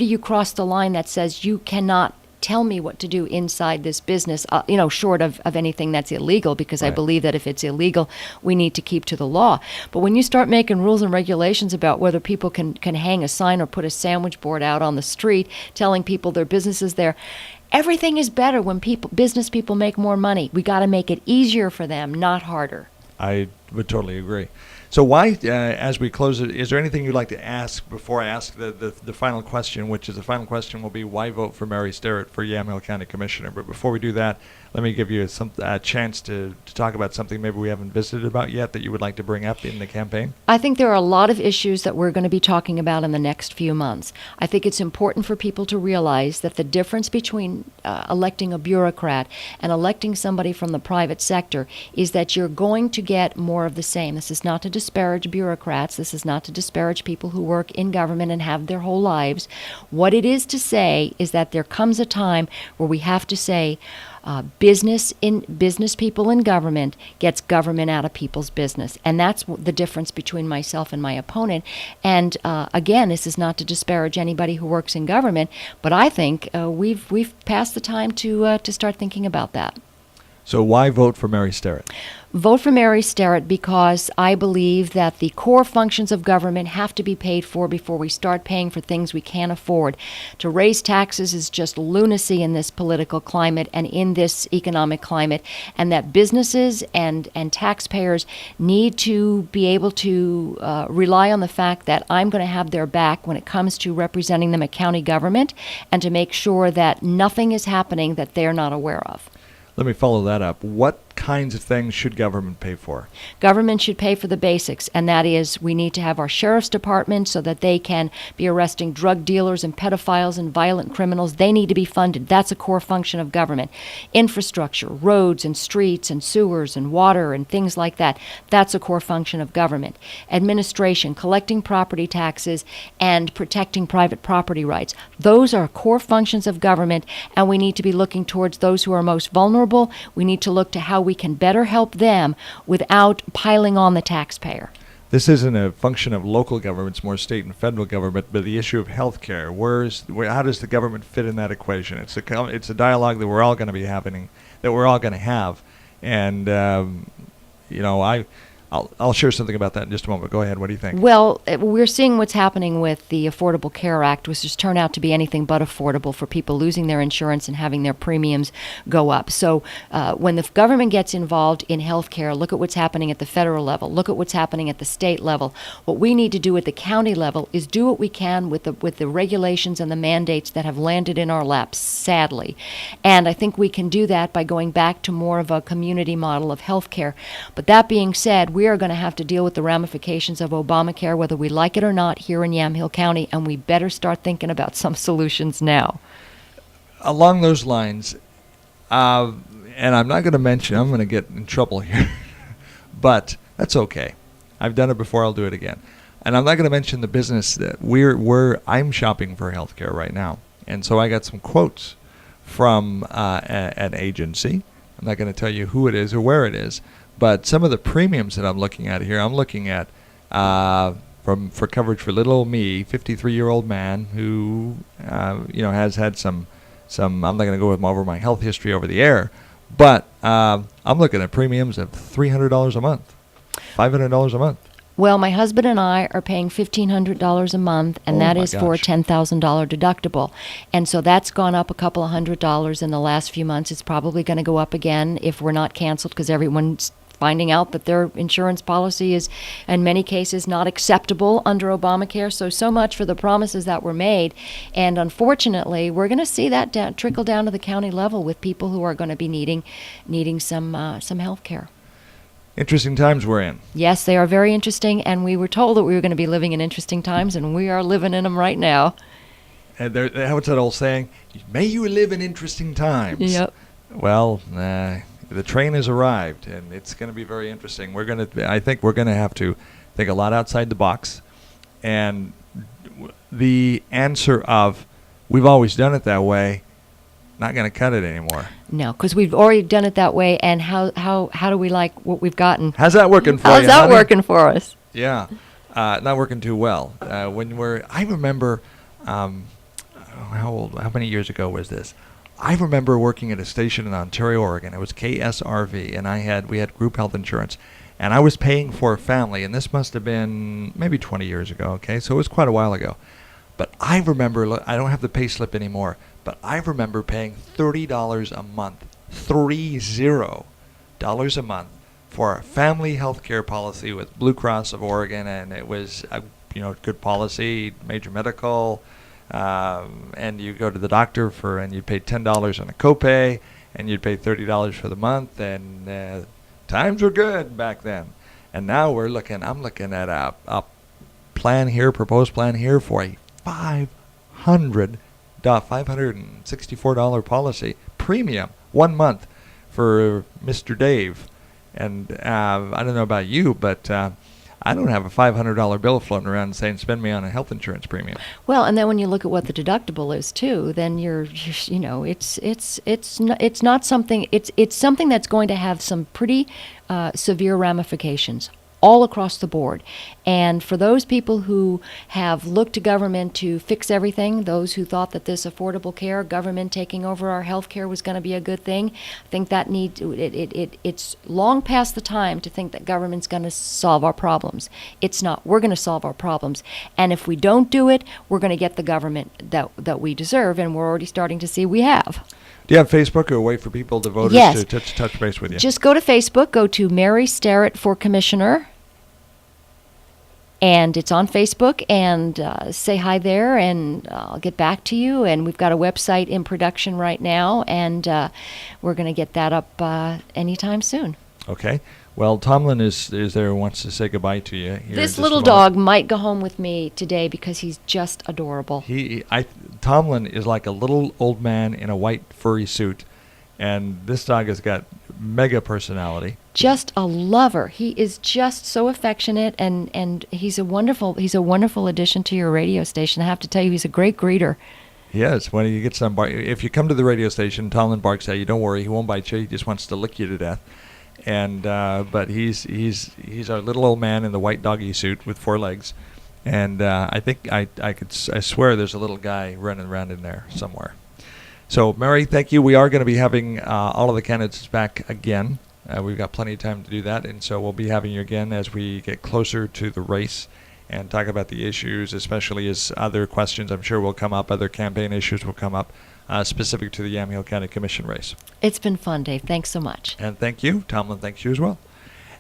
you cross the line that says you cannot tell me what to do inside this business, short of anything that's illegal, because I believe that if it's illegal, we need to keep to the law. But when you start making rules and regulations about whether people can hang a sign or put a sandwich board out on the street telling people their business is there, everything is better when business people make more money. We got to make it easier for them, not harder. I would totally agree. So why, as we close it, is there anything you'd like to ask before I ask the final question, which is the final question will be, why vote for Mary Starett for Yamhill County Commissioner? But before we do that, let me give you a chance to talk about something maybe we haven't visited about yet that you would like to bring up in the campaign. I think there are a lot of issues that we're going to be talking about in the next few months. I think it's important for people to realize that the difference between electing a bureaucrat and electing somebody from the private sector is that you're going to get more of the same. This is not to disparage bureaucrats. This is not to disparage people who work in government and have their whole lives. What it is to say is that there comes a time where we have to say, business people in government gets government out of people's business, and that's the difference between myself and my opponent. And again, this is not to disparage anybody who works in government, but I think we've passed the time to start thinking about that. So why vote for Mary Starett? Vote for Mary Starett because I believe that the core functions of government have to be paid for before we start paying for things we can't afford. To raise taxes is just lunacy in this political climate and in this economic climate, and that businesses and taxpayers need to be able to rely on the fact that I'm going to have their back when it comes to representing them at county government, and to make sure that nothing is happening that they're not aware of. Let me follow that up. What kinds of things should government pay for? Government should pay for the basics, and that is we need to have our sheriff's department so that they can be arresting drug dealers and pedophiles and violent criminals. They need to be funded. That's a core function of government. Infrastructure, roads and streets and sewers and water and things like that, that's a core function of government. Administration, collecting property taxes and protecting private property rights, those are core functions of government, and we need to be looking towards those who are most vulnerable. We need to look to how we can better help them without piling on the taxpayer. This isn't a function of local governments, more state and federal government, but the issue of health care. How does the government fit in that equation? It's a dialogue that we're all going to be having, that we're all going to have. And I'll share something about that in just a moment. Go ahead. What do you think? Well, we're seeing what's happening with the Affordable Care Act, which has turned out to be anything but affordable for people losing their insurance and having their premiums go up. So when the government gets involved in health care, look at what's happening at the federal level. Look at what's happening at the state level. What we need to do at the county level is do what we can with the regulations and the mandates that have landed in our laps, sadly. And I think we can do that by going back to more of a community model of health care. But that being said, we are going to have to deal with the ramifications of Obamacare, whether we like it or not, here in Yamhill County, and we better start thinking about some solutions now. Along those lines, and I'm not going to mention, I'm going to get in trouble here, but that's okay. I've done it before, I'll do it again. And I'm not going to mention the business that I'm shopping for healthcare right now. And so I got some quotes from an agency. I'm not going to tell you who it is or where it is. But some of the premiums that I'm looking at here, I'm looking at for coverage for little old me, 53-year-old man who has had some. I'm not going to go over my health history over the air, but I'm looking at premiums of $300 a month, $500 a month. Well, my husband and I are paying $1,500 a month, and that is for a $10,000 deductible. And so that's gone up a couple of $100 in the last few months. It's probably going to go up again if we're not canceled, because everyone's finding out that their insurance policy is, in many cases, not acceptable under Obamacare. So much for the promises that were made. And unfortunately, we're going to see that trickle down to the county level with people who are going to be needing some health care. Interesting times we're in. Yes, they are very interesting, and we were told that we were going to be living in interesting times, and we are living in them right now. And what's that old saying? May you live in interesting times. Yep. Well, the train has arrived, and it's going to be very interesting. I think we're going to have to think a lot outside the box. And the answer of, we've always done it that way, not going to cut it anymore. No, because we've already done it that way, and how do we like what we've gotten? How's that working for you, How's that honey? working for us? Yeah, not working too well. I remember, how many years ago was this? I remember working at a station in Ontario, Oregon. It was KSRV, and we had group health insurance, and I was paying for a family, and this must have been maybe 20 years ago. Okay, so it was quite a while ago. But I remember, I don't have the pay slip anymore, but I remember paying $30 a month, $30 a month for a family health care policy with Blue Cross of Oregon, and it was a good policy, major medical, and you go to the doctor and you'd pay $10 on a copay, and you'd pay $30 for the month, and times were good back then. And now I'm looking at a proposed plan here for a $564 policy premium 1 month for Mr. Dave. And I don't know about you, but I don't have a $500 bill floating around saying spend me on a health insurance premium. Well, and then when you look at what the deductible is too, then it's not something. It's something that's going to have some pretty severe ramifications all across the board. And for those people who have looked to government to fix everything, those who thought that this affordable care, government taking over our health care was going to be a good thing, I think that it's long past the time to think that government's going to solve our problems. It's not. We're going to solve our problems. And if we don't do it, we're going to get the government that we deserve, and we're already starting to see we have. Do you have Facebook or a way for people, the voters, yes. to touch base with you? Just go to Facebook, go to Mary Starett for Commissioner, and it's on Facebook, and say hi there, and I'll get back to you. And we've got a website in production right now, and we're going to get that up anytime soon. Okay. Well, Tomlin is there, wants to say goodbye to you. This little dog might go home with me today because he's just adorable. Tomlin is like a little old man in a white furry suit, and this dog has got mega personality. Just a lover. He is just so affectionate, and he's a wonderful addition to your radio station. I have to tell you, he's a great greeter. Yes, when you get some if you come to the radio station, Tomlin barks at you. Don't worry, he won't bite you. He just wants to lick you to death. And but he's our little old man in the white doggy suit with 4 legs, and I think I swear there's a little guy running around in there somewhere. So Mary, thank you. We are going to be having all of the candidates back again We've got plenty of time to do that, and so we'll be having you again as we get closer to the race and talk about the issues, especially as other questions I'm sure will come up, other campaign issues will come up specific to the Yamhill County Commission race. It's been fun, Dave. Thanks so much. And thank you. Tomlin, thanks you as well.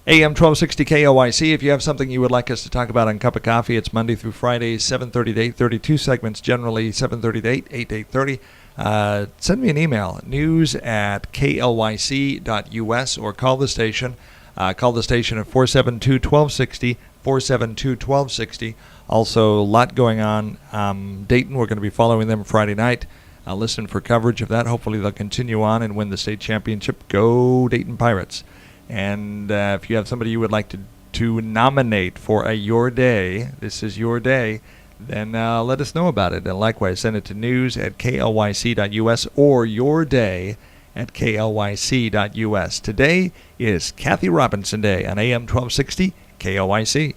AM 1260 KOYC. If you have something you would like us to talk about on Cup of Coffee, it's Monday through Friday, 7:30 to 8:30. 2 segments, generally 7:30 to 8 to 8:30. Send me an email, news@klYC.us, or call the station. Call the station at 472-1260, 472-1260. Also, a lot going on. Dayton, we're going to be following them Friday night. Listen for coverage of that. Hopefully they'll continue on and win the state championship. Go Dayton Pirates. And if you have somebody you would like to nominate for a Your Day, this is your day, then let us know about it. And likewise, send it to news@klYC.us or yourday@klYC.us. Today is Kathy Robinson Day on AM 1260 KOYC.